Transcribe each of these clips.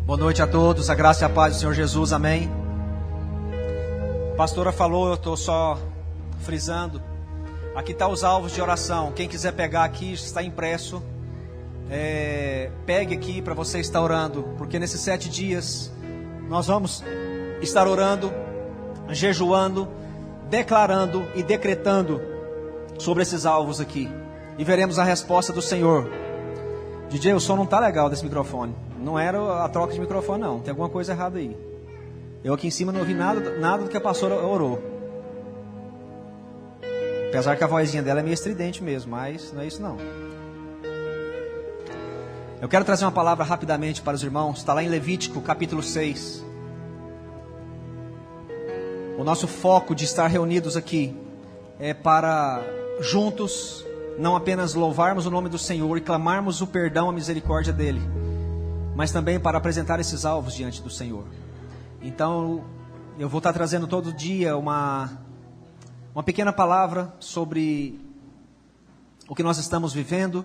Boa noite a todos, a graça e a paz do Senhor Jesus, amém. A pastora falou, eu estou só frisando. Aqui estão os alvos de oração. Quem quiser pegar aqui, está impresso. Pegue aqui para você estar orando, porque nesses 7 dias nós vamos estar orando, jejuando, declarando e decretando sobre esses alvos aqui. E veremos a resposta do Senhor. DJ, o som não está legal desse microfone. Não era a troca de microfone, não. Tem alguma coisa errada aí. Eu aqui em cima não ouvi nada do que a pastora orou. Apesar que a vozinha dela é meio estridente mesmo, mas não é isso não. Eu quero trazer uma palavra rapidamente para os irmãos. Está lá em Levítico, capítulo 6. O nosso foco de estar reunidos aqui é para juntos não apenas louvarmos o nome do Senhor e clamarmos o perdão, a misericórdia dEle, mas também para apresentar esses alvos diante do Senhor. Então, eu vou estar trazendo todo dia uma pequena palavra sobre o que nós estamos vivendo.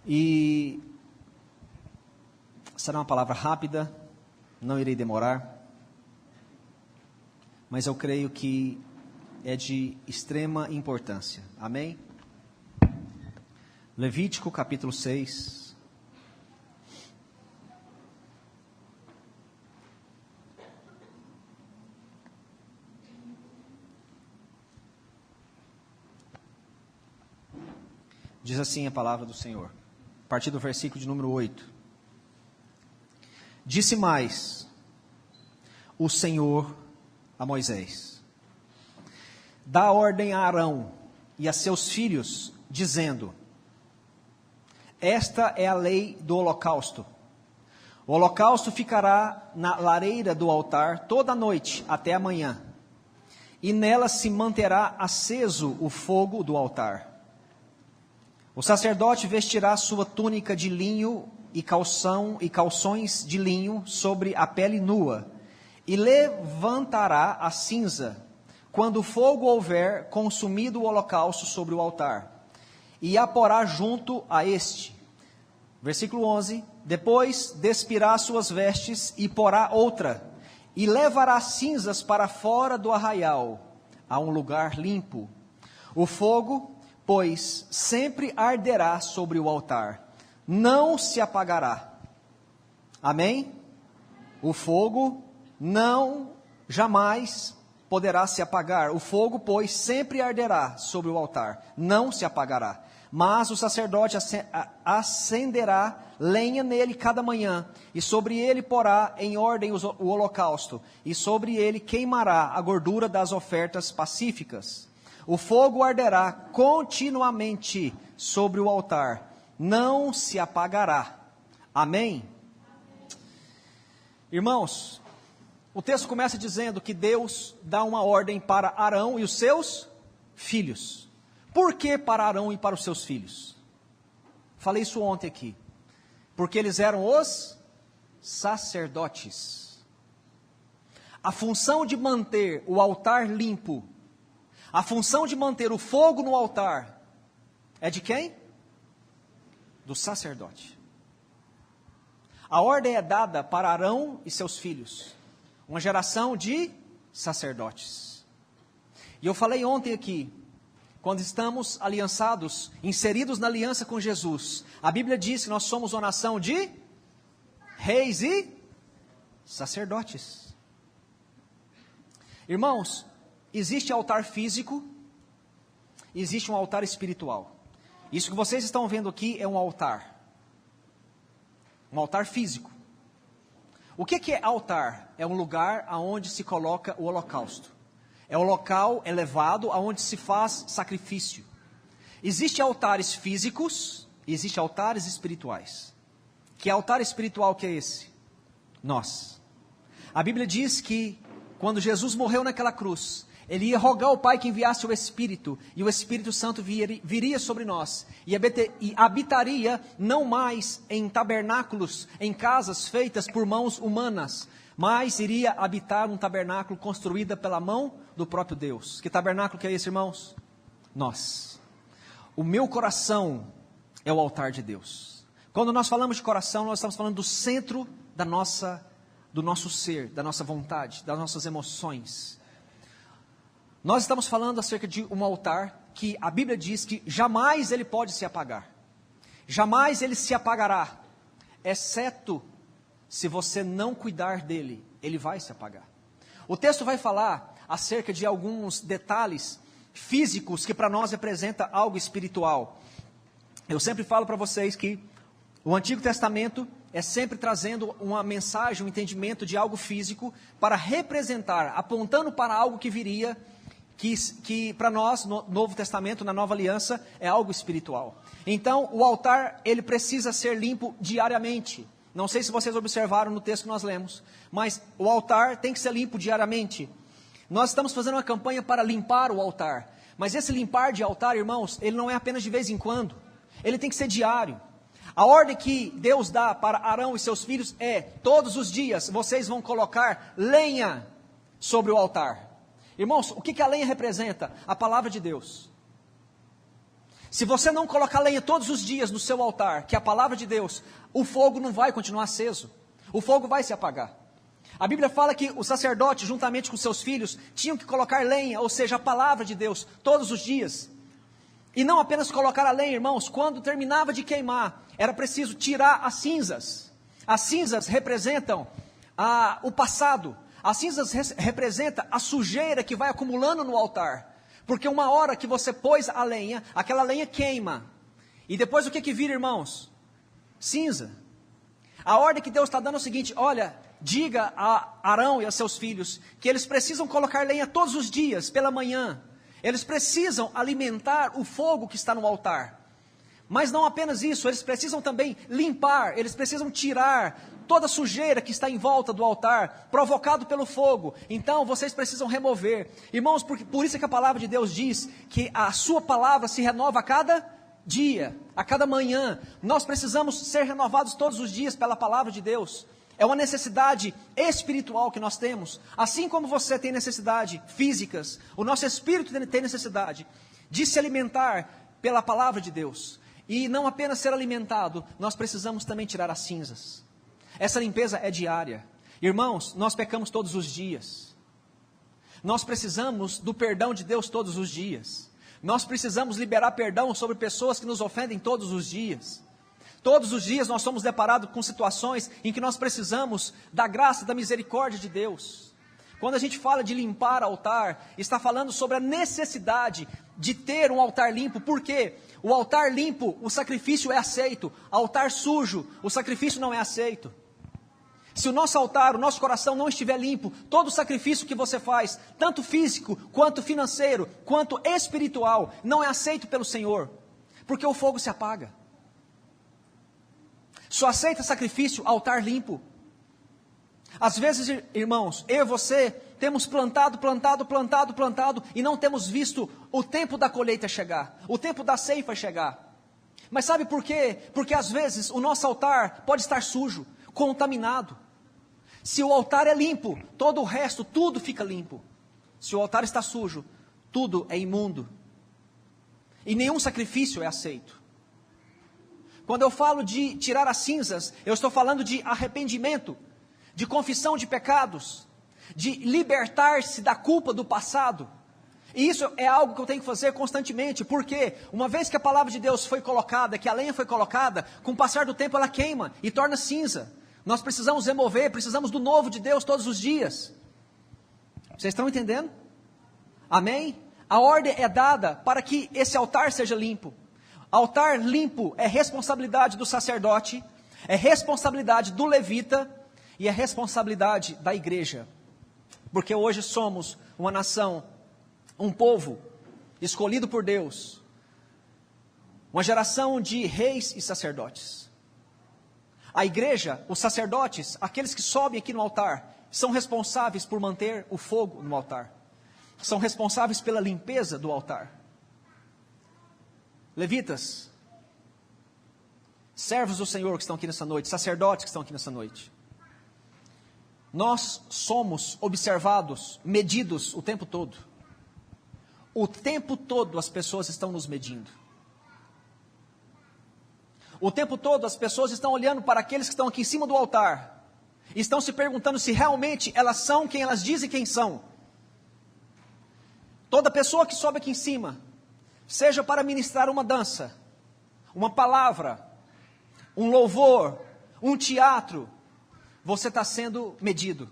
E será uma palavra rápida, não irei demorar, mas eu creio que é de extrema importância. Amém? Levítico capítulo 6. Diz assim a palavra do Senhor, a partir do versículo de número 8. Disse mais o Senhor a Moisés: dá ordem a Arão e a seus filhos, dizendo: esta é a lei do holocausto. O holocausto ficará na lareira do altar toda a noite até amanhã, e nela se manterá aceso o fogo do altar. O sacerdote vestirá sua túnica de linho e calções de linho sobre a pele nua, e levantará a cinza quando o fogo houver consumido o holocausto sobre o altar, e a porá junto a este. Versículo 11. Depois despirá suas vestes e porá outra, e levará cinzas para fora do arraial, a um lugar limpo. O fogo, pois, sempre arderá sobre o altar, não se apagará. Amém? O fogo não jamais poderá se apagar. O fogo, pois, sempre arderá sobre o altar, não se apagará. Mas o sacerdote acenderá lenha nele cada manhã, e sobre ele porá em ordem o holocausto, e sobre ele queimará a gordura das ofertas pacíficas. O fogo arderá continuamente sobre o altar, não se apagará. Amém? Irmãos, o texto começa dizendo que Deus dá uma ordem para Arão e os seus filhos. Por que para Arão e para os seus filhos? Falei isso ontem aqui. Porque eles eram os sacerdotes. A função de manter o altar limpo, a função de manter o fogo no altar, é de quem? Do sacerdote. A ordem é dada para Arão e seus filhos, uma geração de sacerdotes. E eu falei ontem aqui, quando estamos aliançados, inseridos na aliança com Jesus, a Bíblia diz que nós somos uma nação de reis e sacerdotes. Irmãos, existe altar físico, existe um altar espiritual. Isso que vocês estão vendo aqui é um altar físico. O que é altar? É um lugar onde se coloca o holocausto. É um local elevado onde se faz sacrifício. Existem altares físicos e existem altares espirituais. Que altar espiritual que é esse? Nós. A Bíblia diz que quando Jesus morreu naquela cruz, Ele ia rogar ao Pai que enviasse o Espírito, e o Espírito Santo viria sobre nós, e habitaria não mais em tabernáculos, em casas feitas por mãos humanas, mas iria habitar um tabernáculo construído pela mão do próprio Deus. Que tabernáculo que é esse, irmãos? Nós. O meu coração é o altar de Deus. Quando nós falamos de coração, nós estamos falando do centro do nosso ser, da nossa vontade, das nossas emoções. Nós estamos falando acerca de um altar que a Bíblia diz que jamais ele pode se apagar. Jamais ele se apagará, exceto se você não cuidar dele, ele vai se apagar. O texto vai falar acerca de alguns detalhes físicos que para nós representa algo espiritual. Eu sempre falo para vocês que o Antigo Testamento é sempre trazendo uma mensagem, um entendimento de algo físico para representar, apontando para algo que viria, que para nós, no Novo Testamento, na Nova Aliança, é algo espiritual. Então, o altar, ele precisa ser limpo diariamente. Não sei se vocês observaram no texto que nós lemos, mas o altar tem que ser limpo diariamente. Nós estamos fazendo uma campanha para limpar o altar, mas esse limpar de altar, irmãos, ele não é apenas de vez em quando, ele tem que ser diário. A ordem que Deus dá para Arão e seus filhos é, todos os dias, vocês vão colocar lenha sobre o altar. Irmãos, o que a lenha representa? A palavra de Deus. Se você não colocar lenha todos os dias no seu altar, que é a palavra de Deus, o fogo não vai continuar aceso. O fogo vai se apagar. A Bíblia fala que o sacerdote, juntamente com seus filhos, tinham que colocar lenha, ou seja, a palavra de Deus, todos os dias. E não apenas colocar a lenha, irmãos, quando terminava de queimar, era preciso tirar as cinzas. As cinzas representam o passado. As cinzas representam a sujeira que vai acumulando no altar. Porque uma hora que você pôs a lenha, aquela lenha queima. E depois o que vira, irmãos? Cinza. A ordem que Deus está dando é o seguinte: olha, diga a Arão e a seus filhos que eles precisam colocar lenha todos os dias, pela manhã. Eles precisam alimentar o fogo que está no altar. Mas não apenas isso, eles precisam também limpar, eles precisam tirar toda a sujeira que está em volta do altar, provocado pelo fogo. Então vocês precisam remover. Irmãos, por isso é que a palavra de Deus diz que a sua palavra se renova a cada dia, a cada manhã. Nós precisamos ser renovados todos os dias pela palavra de Deus. É uma necessidade espiritual que nós temos. Assim como você tem necessidade físicas, o nosso espírito tem necessidade de se alimentar pela palavra de Deus. E não apenas ser alimentado, nós precisamos também tirar as cinzas. Essa limpeza é diária. Irmãos, nós pecamos todos os dias. Nós precisamos do perdão de Deus todos os dias. Nós precisamos liberar perdão sobre pessoas que nos ofendem todos os dias. Todos os dias nós somos deparados com situações em que nós precisamos da graça, da misericórdia de Deus. Quando a gente fala de limpar altar, está falando sobre a necessidade de ter um altar limpo. Por quê? O altar limpo, o sacrifício é aceito. Altar sujo, o sacrifício não é aceito. Se o nosso altar, o nosso coração não estiver limpo, todo o sacrifício que você faz, tanto físico, quanto financeiro, quanto espiritual, não é aceito pelo Senhor, porque o fogo se apaga. Só aceita sacrifício, altar limpo. Às vezes, irmãos, eu e você temos plantado e não temos visto o tempo da colheita chegar, o tempo da ceifa chegar. Mas sabe por quê? Porque às vezes o nosso altar pode estar sujo, contaminado. Se o altar é limpo, todo o resto, tudo fica limpo. Se o altar está sujo, tudo é imundo. E nenhum sacrifício é aceito. Quando eu falo de tirar as cinzas, eu estou falando de arrependimento, de confissão de pecados, de libertar-se da culpa do passado. E isso é algo que eu tenho que fazer constantemente, porque uma vez que a palavra de Deus foi colocada, que a lenha foi colocada, com o passar do tempo ela queima e torna cinza. Nós precisamos remover, precisamos do novo de Deus todos os dias. Vocês estão entendendo? Amém? A ordem é dada para que esse altar seja limpo. Altar limpo é responsabilidade do sacerdote, é responsabilidade do levita e é responsabilidade da igreja. Porque hoje somos uma nação, um povo escolhido por Deus, uma geração de reis e sacerdotes. A igreja, os sacerdotes, aqueles que sobem aqui no altar, são responsáveis por manter o fogo no altar. São responsáveis pela limpeza do altar. Levitas, servos do Senhor que estão aqui nessa noite, sacerdotes que estão aqui nessa noite. Nós somos observados, medidos o tempo todo. O tempo todo as pessoas estão nos medindo. O tempo todo as pessoas estão olhando para aqueles que estão aqui em cima do altar estão se perguntando se realmente elas são quem elas dizem quem são. Toda pessoa que sobe aqui em cima, seja para ministrar uma dança, uma palavra, um louvor, um teatro, você está sendo medido.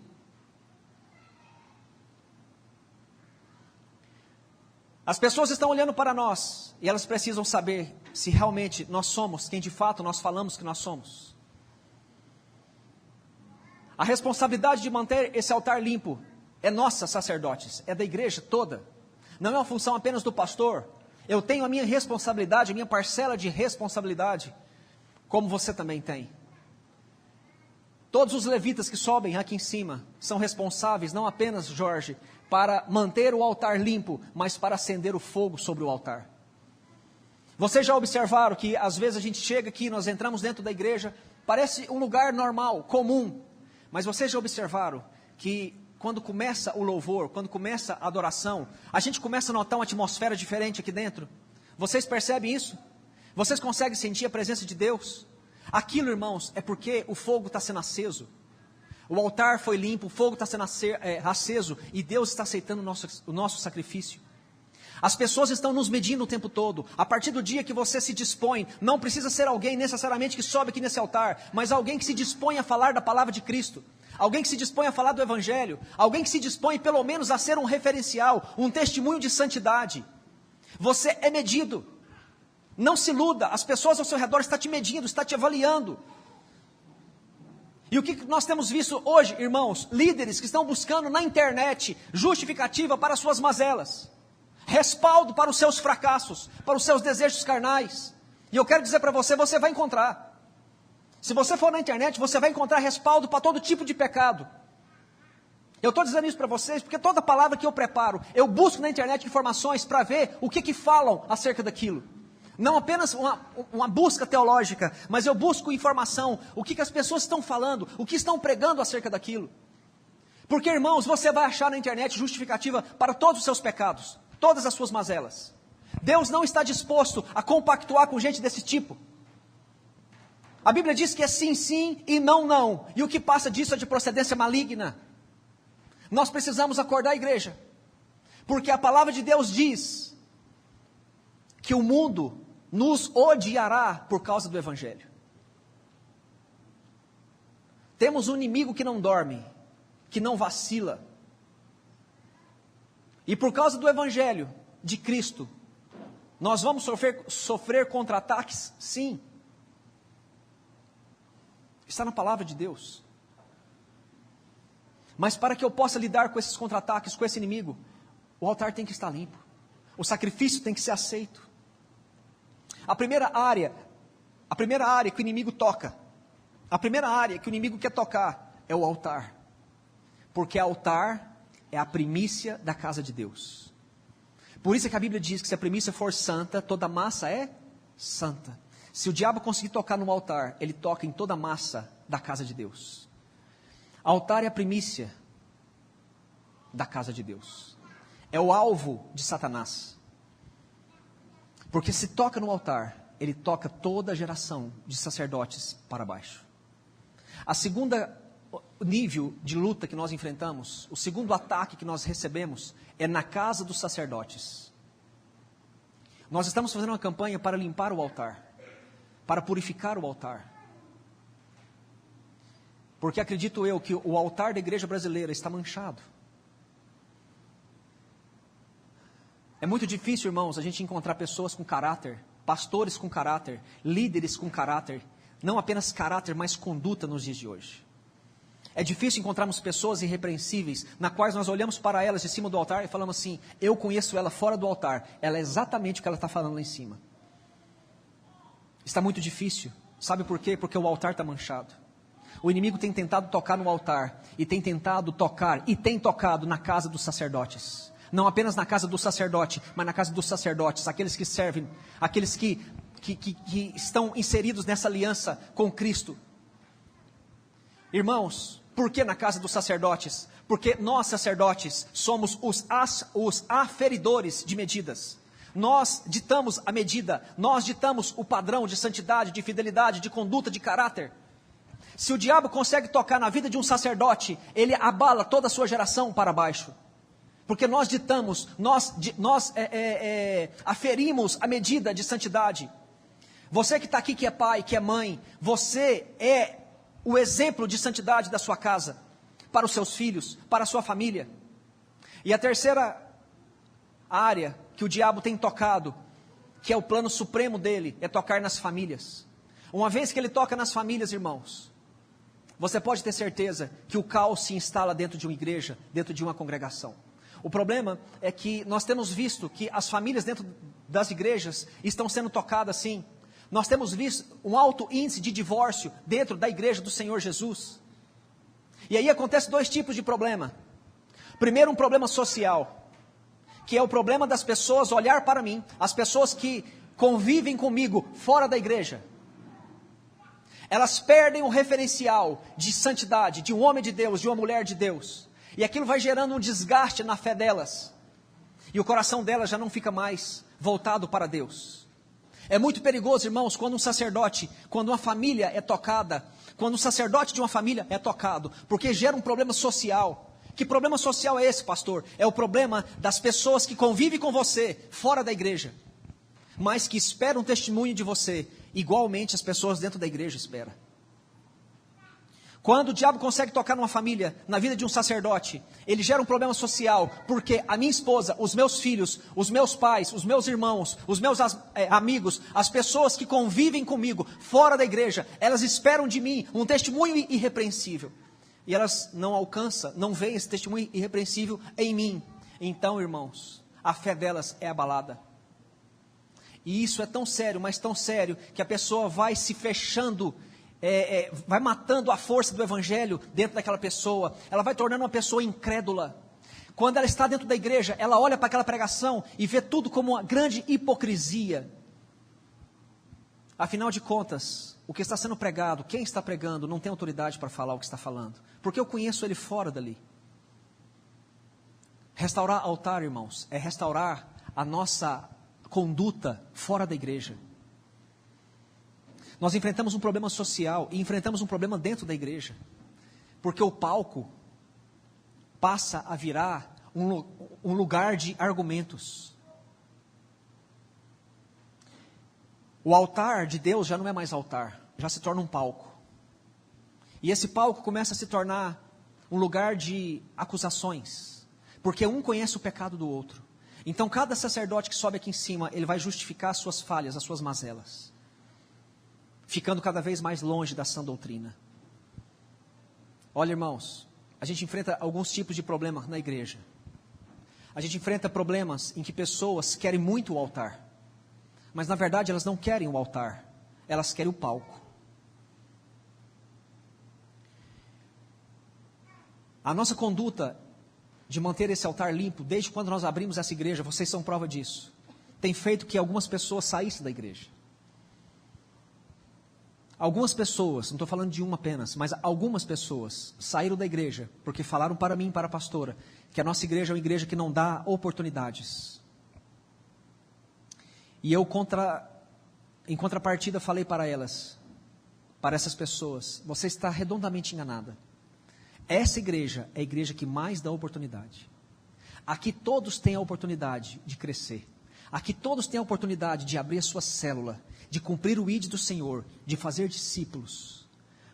As pessoas estão olhando para nós e elas precisam saber se realmente nós somos quem de fato nós falamos que nós somos. A responsabilidade de manter esse altar limpo é nossa, sacerdotes, é da igreja toda. Não é uma função apenas do pastor. Eu tenho a minha responsabilidade, a minha parcela de responsabilidade, como você também tem. Todos os levitas que sobem aqui em cima são responsáveis, não apenas, Jorge, para manter o altar limpo, mas para acender o fogo sobre o altar. Vocês já observaram que às vezes a gente chega aqui, nós entramos dentro da igreja, parece um lugar normal, comum, mas vocês já observaram que quando começa o louvor, quando começa a adoração, a gente começa a notar uma atmosfera diferente aqui dentro? Vocês percebem isso? Vocês conseguem sentir a presença de Deus? Aquilo, irmãos, é porque o fogo está sendo aceso. O altar foi limpo, o fogo está sendo aceso e Deus está aceitando o nosso sacrifício. As pessoas estão nos medindo o tempo todo. A partir do dia que você se dispõe, não precisa ser alguém necessariamente que sobe aqui nesse altar, mas alguém que se dispõe a falar da palavra de Cristo. Alguém que se dispõe a falar do Evangelho. Alguém que se dispõe pelo menos a ser um referencial, um testemunho de santidade. Você é medido. Não se iluda, as pessoas ao seu redor estão te medindo, estão te avaliando. E o que nós temos visto hoje, irmãos? Líderes que estão buscando na internet justificativa para suas mazelas, respaldo para os seus fracassos, para os seus desejos carnais. E eu quero dizer para você, você vai encontrar. Se você for na internet, você vai encontrar respaldo para todo tipo de pecado. Eu estou dizendo isso para vocês, porque toda palavra que eu preparo, eu busco na internet informações para ver o que falam acerca daquilo. Não apenas uma busca teológica, mas eu busco informação, o que as pessoas estão falando, o que estão pregando acerca daquilo. Porque, irmãos, você vai achar na internet justificativa para todos os seus pecados, todas as suas mazelas. Deus não está disposto a compactuar com gente desse tipo. A Bíblia diz que é sim, sim e não, não. E o que passa disso é de procedência maligna. Nós precisamos acordar a igreja. Porque a palavra de Deus diz que o mundo nos odiará por causa do Evangelho. Temos um inimigo que não dorme, que não vacila. E por causa do Evangelho de Cristo, nós vamos sofrer contra-ataques? Sim. Está na palavra de Deus. Mas para que eu possa lidar com esses contra-ataques, com esse inimigo, o altar tem que estar limpo. O sacrifício tem que ser aceito. A primeira área que o inimigo toca, a primeira área que o inimigo quer tocar é o altar. Porque altar é a primícia da casa de Deus. Por isso é que a Bíblia diz que se a primícia for santa, toda massa é santa. Se o diabo conseguir tocar no altar, ele toca em toda a massa da casa de Deus. Altar é a primícia da casa de Deus. É o alvo de Satanás. Porque se toca no altar, ele toca toda a geração de sacerdotes para baixo. A segunda nível de luta que nós enfrentamos, o segundo ataque que nós recebemos, é na casa dos sacerdotes. Nós estamos fazendo uma campanha para limpar o altar, para purificar o altar. Porque acredito eu que o altar da igreja brasileira está manchado. É muito difícil, irmãos, a gente encontrar pessoas com caráter, pastores com caráter, líderes com caráter, não apenas caráter, mas conduta nos dias de hoje. É difícil encontrarmos pessoas irrepreensíveis, na quais nós olhamos para elas de cima do altar e falamos assim, eu conheço ela fora do altar, ela é exatamente o que ela está falando lá em cima. Está muito difícil, sabe por quê? Porque o altar está manchado. O inimigo tem tentado tocar no altar, e tem tentado tocar, e tem tocado na casa dos sacerdotes. Não apenas na casa do sacerdote, mas na casa dos sacerdotes, aqueles que servem, aqueles que estão inseridos nessa aliança com Cristo. Irmãos, por que na casa dos sacerdotes? Porque nós sacerdotes somos os aferidores de medidas. Nós ditamos a medida, nós ditamos o padrão de santidade, de fidelidade, de conduta, de caráter. Se o diabo consegue tocar na vida de um sacerdote, ele abala toda a sua geração para baixo. Porque nós ditamos, aferimos a medida de santidade. Você que está aqui, que é pai, que é mãe, você é o exemplo de santidade da sua casa, para os seus filhos, para a sua família. E a terceira área que o diabo tem tocado, que é o plano supremo dele, é tocar nas famílias. Uma vez que ele toca nas famílias, irmãos, você pode ter certeza que o caos se instala dentro de uma igreja, dentro de uma congregação. O problema é que nós temos visto que as famílias dentro das igrejas estão sendo tocadas assim. Nós temos visto um alto índice de divórcio dentro da igreja do Senhor Jesus. E aí acontece dois tipos de problema. Primeiro, um problema social, que é o problema das pessoas olhar para mim, as pessoas que convivem comigo fora da igreja. Elas perdem o referencial de santidade, de um homem de Deus, de uma mulher de Deus. E aquilo vai gerando um desgaste na fé delas. E o coração delas já não fica mais voltado para Deus. É muito perigoso, irmãos, quando um sacerdote, quando uma família é tocada, quando um sacerdote de uma família é tocado, porque gera um problema social. Que problema social é esse, pastor? É o problema das pessoas que convivem com você fora da igreja, mas que esperam um testemunho de você, igualmente as pessoas dentro da igreja esperam. Quando o diabo consegue tocar numa família, na vida de um sacerdote, ele gera um problema social, porque a minha esposa, os meus filhos, os meus pais, os meus irmãos, os meus amigos, as pessoas que convivem comigo fora da igreja, elas esperam de mim um testemunho irrepreensível. E elas não alcançam, não veem esse testemunho irrepreensível em mim. Então, irmãos, a fé delas é abalada. E isso é tão sério, mas tão sério, que a pessoa vai se fechando, vai matando a força do evangelho dentro daquela pessoa. Ela vai tornando uma pessoa incrédula. Quando ela está dentro da igreja, ela olha para aquela pregação e vê tudo como uma grande hipocrisia. Afinal de contas, o que está sendo pregado, quem está pregando, não tem autoridade para falar o que está falando. Porque eu conheço ele fora dali. Restaurar altar, irmãos, é restaurar a nossa conduta fora da igreja. Nós enfrentamos um problema social e enfrentamos um problema dentro da igreja. Porque o palco passa a virar um lugar de argumentos. O altar de Deus já não é mais altar, já se torna um palco. E esse palco começa a se tornar um lugar de acusações, porque um conhece o pecado do outro. Então cada sacerdote que sobe aqui em cima, ele vai justificar as suas falhas, as suas mazelas, ficando cada vez mais longe da sã doutrina. Olha, irmãos, a gente enfrenta alguns tipos de problemas na igreja. A gente enfrenta problemas em que pessoas querem muito o altar, mas na verdade elas não querem o altar, elas querem o palco. A nossa conduta de manter esse altar limpo, desde quando nós abrimos essa igreja, vocês são prova disso, tem feito que algumas pessoas saíssem da igreja. Algumas pessoas, não estou falando de uma apenas, mas algumas pessoas saíram da igreja, porque falaram para mim, para a pastora, que a nossa igreja é uma igreja que não dá oportunidades. E eu, em contrapartida, falei para elas, para essas pessoas, você está redondamente enganada. Essa igreja é a igreja que mais dá oportunidade. Aqui todos têm a oportunidade de crescer. Aqui todos têm a oportunidade de abrir a sua célula, de cumprir o ID do Senhor, de fazer discípulos.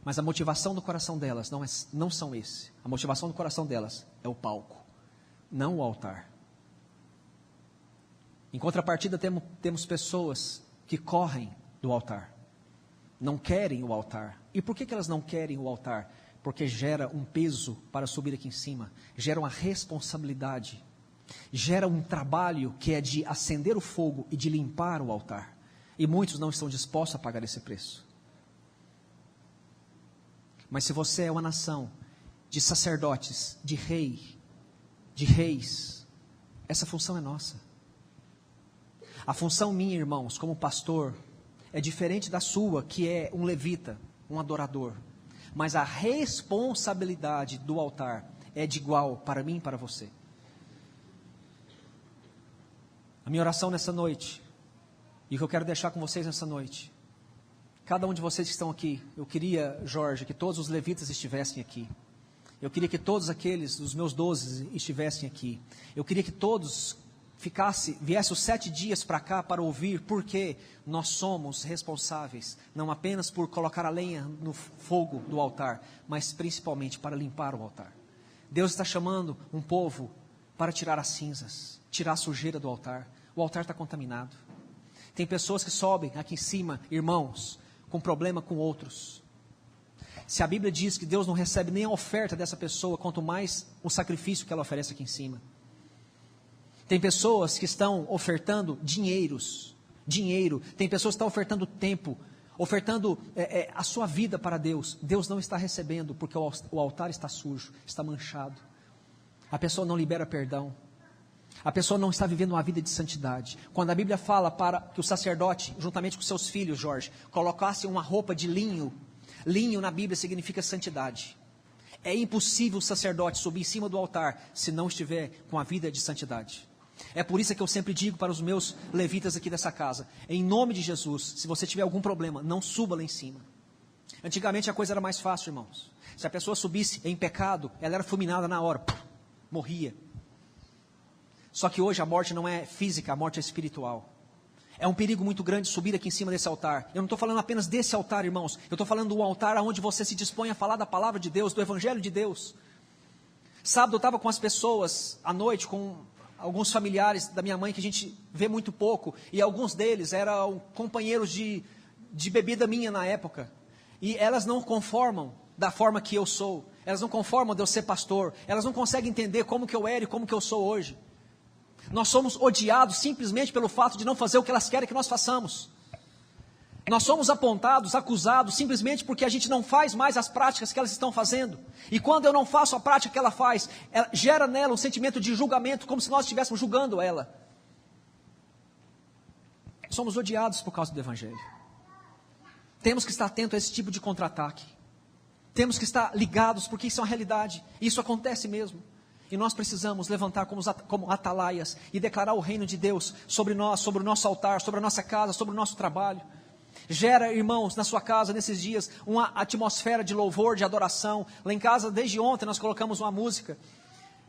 Mas a motivação do coração delas não são esse. A motivação do coração delas é o palco, não o altar. Em contrapartida, temos pessoas que correm do altar, não querem o altar. E por que elas não querem o altar? Porque gera um peso para subir aqui em cima, gera uma responsabilidade, gera um trabalho que é de acender o fogo e de limpar o altar. E muitos não estão dispostos a pagar esse preço. Mas se você é uma nação de sacerdotes, de reis, essa função é nossa. A função minha, irmãos, como pastor, é diferente da sua, que é um levita, um adorador. Mas a responsabilidade do altar é de igual para mim e para você. A minha oração nessa noite, e o que eu quero deixar com vocês nessa noite, cada um de vocês que estão aqui, eu queria, Jorge, que todos os levitas estivessem aqui. Eu queria que todos aqueles, os meus 12, estivessem aqui. Eu queria que todos viessem os 7 dias para cá para ouvir, porque nós somos responsáveis, não apenas por colocar a lenha no fogo do altar, mas principalmente para limpar o altar. Deus está chamando um povo para tirar as cinzas, tirar a sujeira do altar. O altar está contaminado. Tem pessoas que sobem aqui em cima, irmãos, com problema com outros. Se a Bíblia diz que Deus não recebe nem a oferta dessa pessoa, quanto mais o sacrifício que ela oferece aqui em cima. Tem pessoas que estão ofertando dinheiro. Tem pessoas que estão ofertando tempo, ofertando a sua vida para Deus. Deus não está recebendo, porque o altar está sujo, está manchado. A pessoa não libera perdão. A pessoa não está vivendo uma vida de santidade. Quando a Bíblia fala para que o sacerdote, juntamente com seus filhos, Jorge, colocasse uma roupa de linho. Linho na Bíblia significa santidade. É impossível o sacerdote subir em cima do altar se não estiver com a vida de santidade. É por isso que eu sempre digo para os meus levitas aqui dessa casa, em nome de Jesus, se você tiver algum problema, não suba lá em cima. Antigamente a coisa era mais fácil, irmãos. Se a pessoa subisse em pecado, ela era fulminada na hora, morria. Só que hoje a morte não é física, a morte é espiritual. É um perigo muito grande subir aqui em cima desse altar. Eu não estou falando apenas desse altar, irmãos. Eu estou falando do altar onde você se dispõe a falar da palavra de Deus, do Evangelho de Deus. Sábado eu estava com as pessoas, à noite, com alguns familiares da minha mãe, que a gente vê muito pouco. E alguns deles eram companheiros de bebida minha na época. E elas não conformam da forma que eu sou. Elas não conformam de eu ser pastor. Elas não conseguem entender como que eu era e como que eu sou hoje. Nós somos odiados simplesmente pelo fato de não fazer o que elas querem que nós façamos. Nós somos apontados, acusados, simplesmente porque a gente não faz mais as práticas que elas estão fazendo. E quando eu não faço a prática que ela faz, gera nela um sentimento de julgamento, como se nós estivéssemos julgando ela. Somos odiados por causa do Evangelho. Temos que estar atentos a esse tipo de contra-ataque. Temos que estar ligados, porque isso é uma realidade. Isso acontece mesmo. E nós precisamos levantar como atalaias e declarar o reino de Deus sobre nós, sobre o nosso altar, sobre a nossa casa, sobre o nosso trabalho. Gera, irmãos, na sua casa, nesses dias, uma atmosfera de louvor, de adoração. Lá em casa, desde ontem, nós colocamos uma música.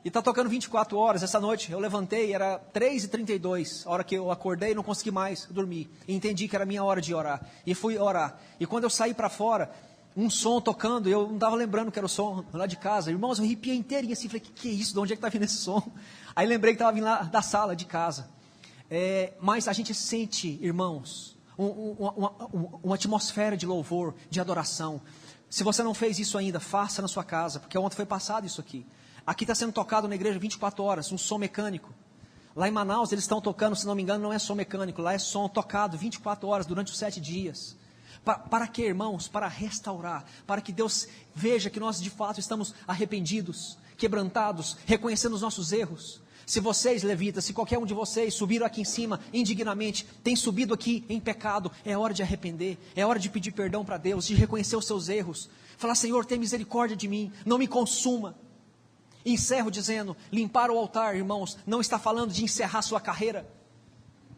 E está tocando 24 horas. Essa noite eu levantei, era 3h32. A hora que eu acordei, não consegui mais dormir. E entendi que era a minha hora de orar. E fui orar. E quando eu saí para fora, um som tocando, eu não estava lembrando que era o som lá de casa. Irmãos, eu arrepiei inteirinho assim, falei, que é isso? De onde é que está vindo esse som? Aí lembrei que estava vindo lá da sala de casa. Mas a gente sente, irmãos, uma atmosfera de louvor, de adoração. Se você não fez isso ainda, faça na sua casa, porque ontem foi passado isso aqui. Aqui está sendo tocado na igreja 24 horas, um som mecânico. Lá em Manaus eles estão tocando, se não me engano, não é som mecânico, lá é som tocado 24 horas durante os 7 dias. Para quê, irmãos? Para restaurar, para que Deus veja que nós de fato estamos arrependidos, quebrantados, reconhecendo os nossos erros. Se vocês, levitas, se qualquer um de vocês subiram aqui em cima indignamente, tem subido aqui em pecado, é hora de arrepender, é hora de pedir perdão para Deus, de reconhecer os seus erros, falar, Senhor, tem misericórdia de mim, não me consuma. Encerro dizendo, limpar o altar, irmãos, não está falando de encerrar sua carreira,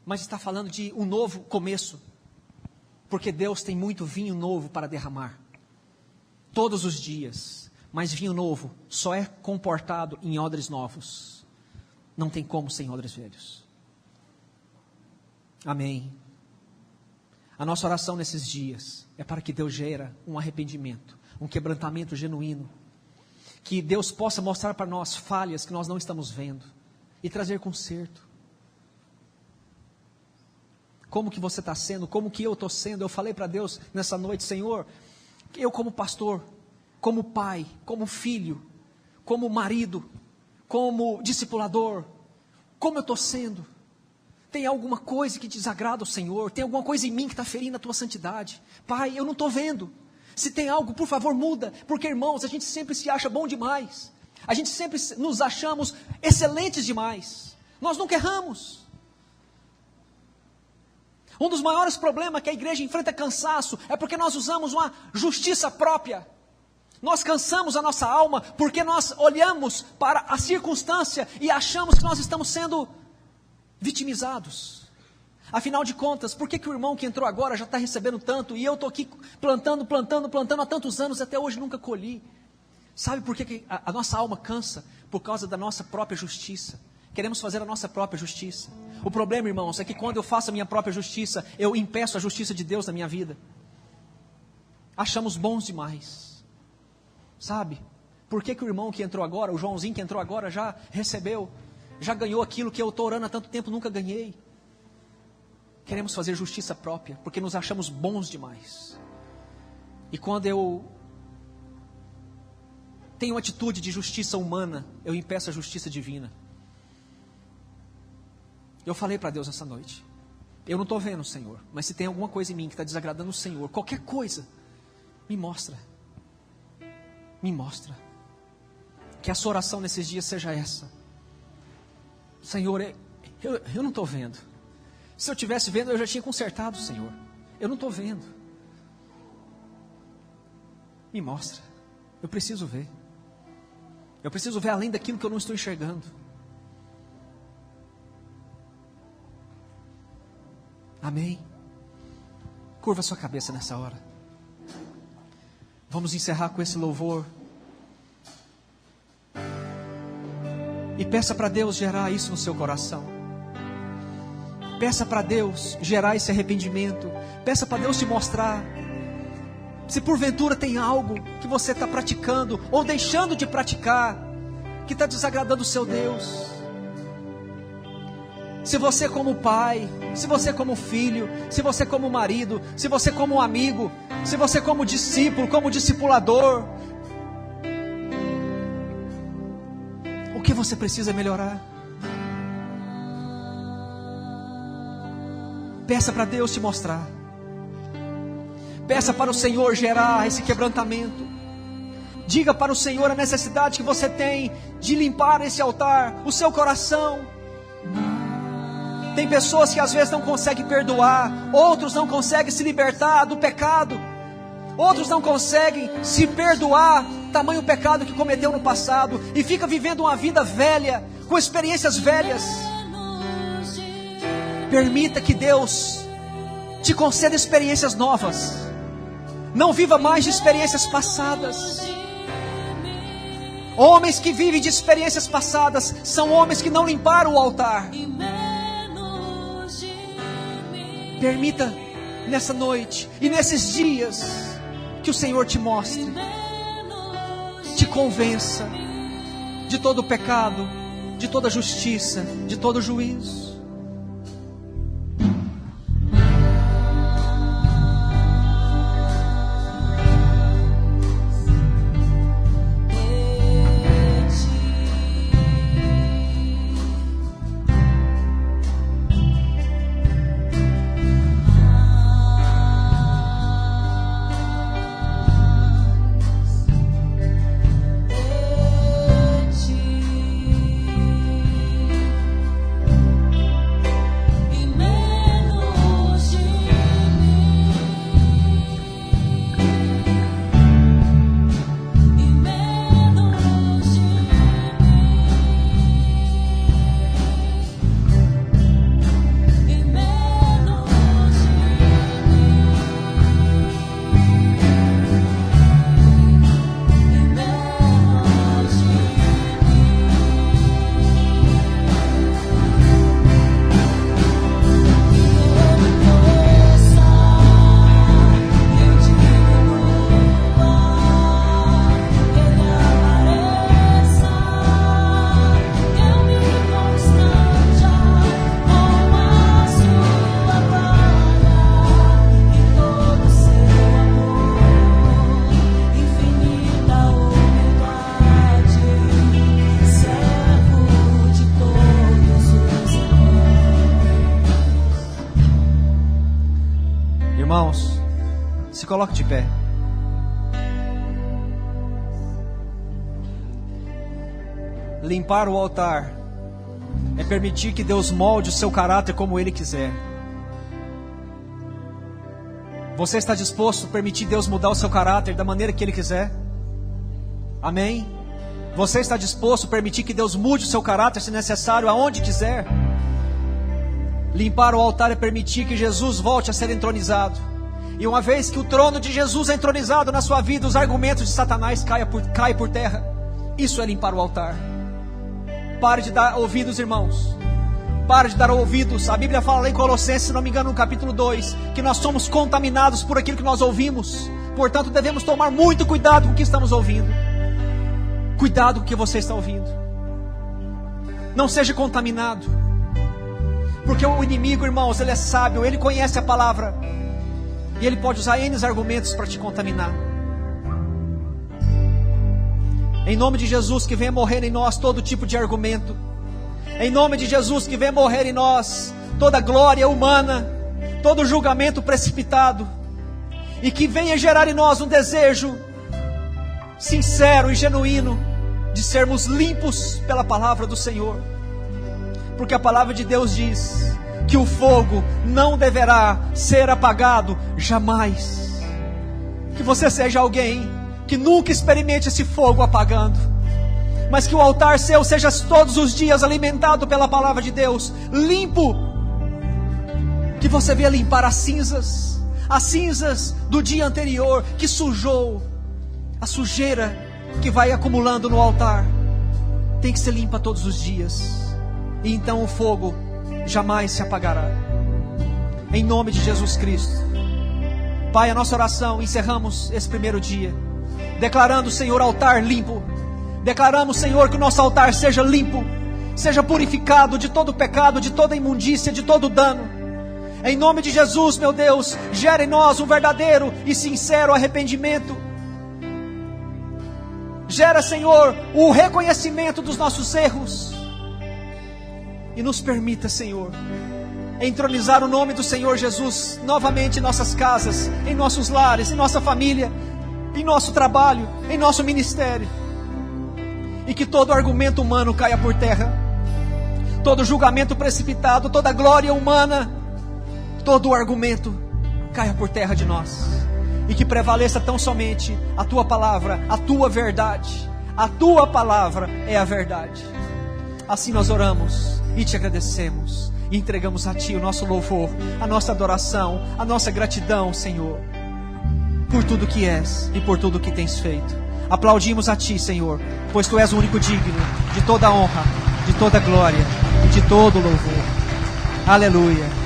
mas está falando de um novo começo. Porque Deus tem muito vinho novo para derramar, todos os dias, mas vinho novo só é comportado em odres novos, não tem como sem odres velhos. Amém. A nossa oração nesses dias é para que Deus gere um arrependimento, um quebrantamento genuíno, que Deus possa mostrar para nós falhas que nós não estamos vendo, e trazer conserto. Como que você está sendo, como que eu estou sendo. Eu falei para Deus nessa noite, Senhor, eu como pastor, como pai, como filho, como marido, como discipulador, como eu estou sendo? Tem alguma coisa que desagrada ao Senhor? Tem alguma coisa em mim que está ferindo a tua santidade? Pai, eu não estou vendo. Se tem algo, por favor, muda, porque irmãos, a gente sempre se acha bom demais, a gente sempre nos achamos excelentes demais, nós nunca erramos. Um dos maiores problemas que a igreja enfrenta é cansaço, é porque nós usamos uma justiça própria. Nós cansamos a nossa alma porque nós olhamos para a circunstância e achamos que nós estamos sendo vitimizados. Afinal de contas, por que o irmão que entrou agora já está recebendo tanto e eu estou aqui plantando há tantos anos e até hoje nunca colhi? Sabe por que a nossa alma cansa? Por causa da nossa própria justiça. Queremos fazer a nossa própria justiça. O problema, irmãos, é que quando eu faço a minha própria justiça, eu impeço a justiça de Deus na minha vida. Achamos bons demais. Sabe? Por que o irmão que entrou agora, o Joãozinho que entrou agora, já recebeu, já ganhou aquilo que eu estou orando há tanto tempo, nunca ganhei? Queremos fazer justiça própria, porque nos achamos bons demais. E quando eu tenho atitude de justiça humana, eu impeço a justiça divina. Eu falei para Deus essa noite, eu não estou vendo, Senhor, mas se tem alguma coisa em mim que está desagradando o Senhor, qualquer coisa, me mostra. Me mostra. Que a sua oração nesses dias seja essa. Senhor, eu não estou vendo. Se eu estivesse vendo, eu já tinha consertado, Senhor. Eu não estou vendo. Me mostra. Eu preciso ver. Eu preciso ver além daquilo que eu não estou enxergando. Amém? Curva sua cabeça nessa hora. Vamos encerrar com esse louvor. E peça para Deus gerar isso no seu coração. Peça para Deus gerar esse arrependimento. Peça para Deus te mostrar. Se porventura tem algo que você está praticando ou deixando de praticar, que está desagradando o seu Deus. Se você como pai, se você como filho, se você como marido, se você como amigo, se você como discípulo, como discipulador, o que você precisa melhorar? Peça para Deus te mostrar. Peça para o Senhor gerar esse quebrantamento. Diga para o Senhor a necessidade que você tem de limpar esse altar, o seu coração. Tem pessoas que às vezes não conseguem perdoar, outros não conseguem se libertar do pecado, outros não conseguem se perdoar, tamanho pecado que cometeu no passado, e fica vivendo uma vida velha, com experiências velhas. Permita que Deus te conceda experiências novas. Não viva mais de experiências passadas. Homens que vivem de experiências passadas são homens que não limparam o altar. Permita nessa noite e nesses dias que o Senhor te mostre, te convença de todo o pecado, de toda justiça, de todo juízo. Irmãos, se coloque de pé. Limpar o altar é permitir que Deus molde o seu caráter como Ele quiser. Você está disposto a permitir Deus mudar o seu caráter da maneira que Ele quiser? Amém? Você está disposto a permitir que Deus mude o seu caráter, se necessário, aonde quiser? Limpar o altar é permitir que Jesus volte a ser entronizado. E uma vez que o trono de Jesus é entronizado na sua vida, os argumentos de Satanás caem por terra. Isso é limpar o altar. Pare de dar ouvidos, irmãos. Pare de dar ouvidos. A Bíblia fala lá em Colossenses, se não me engano, no capítulo 2, que nós somos contaminados por aquilo que nós ouvimos. Portanto, devemos tomar muito cuidado com o que estamos ouvindo. Cuidado com o que você está ouvindo. Não seja contaminado. Porque o inimigo, irmãos, ele é sábio, ele conhece a palavra. E ele pode usar N argumentos para te contaminar. Em nome de Jesus, que venha morrer em nós todo tipo de argumento. Em nome de Jesus, que venha morrer em nós toda glória humana, todo julgamento precipitado. E que venha gerar em nós um desejo sincero e genuíno de sermos limpos pela palavra do Senhor. Porque a palavra de Deus diz que o fogo não deverá ser apagado jamais. Que você seja alguém que nunca experimente esse fogo apagando, mas que o altar seu seja todos os dias alimentado pela palavra de Deus, limpo. Que você venha limpar as cinzas do dia anterior que sujou, a sujeira que vai acumulando no altar, tem que ser limpa todos os dias. E então o fogo jamais se apagará. Em nome de Jesus Cristo. Pai, a nossa oração, encerramos esse primeiro dia declarando, Senhor, altar limpo. Declaramos, Senhor, que o nosso altar seja limpo, seja purificado de todo pecado, de toda imundícia, de todo dano. Em nome de Jesus, meu Deus, gera em nós um verdadeiro e sincero arrependimento. Gera, Senhor, o reconhecimento dos nossos erros. E nos permita, Senhor, entronizar o nome do Senhor Jesus novamente em nossas casas, em nossos lares, em nossa família, em nosso trabalho, em nosso ministério. E que todo argumento humano caia por terra, todo julgamento precipitado, toda glória humana, todo argumento caia por terra de nós. E que prevaleça tão somente a Tua palavra, a Tua verdade. A Tua palavra é a verdade. Assim nós oramos e Te agradecemos, e entregamos a Ti o nosso louvor, a nossa adoração, a nossa gratidão, Senhor, por tudo que és e por tudo que tens feito. Aplaudimos a Ti, Senhor, pois Tu és o único digno de toda honra, de toda glória e de todo louvor. Aleluia.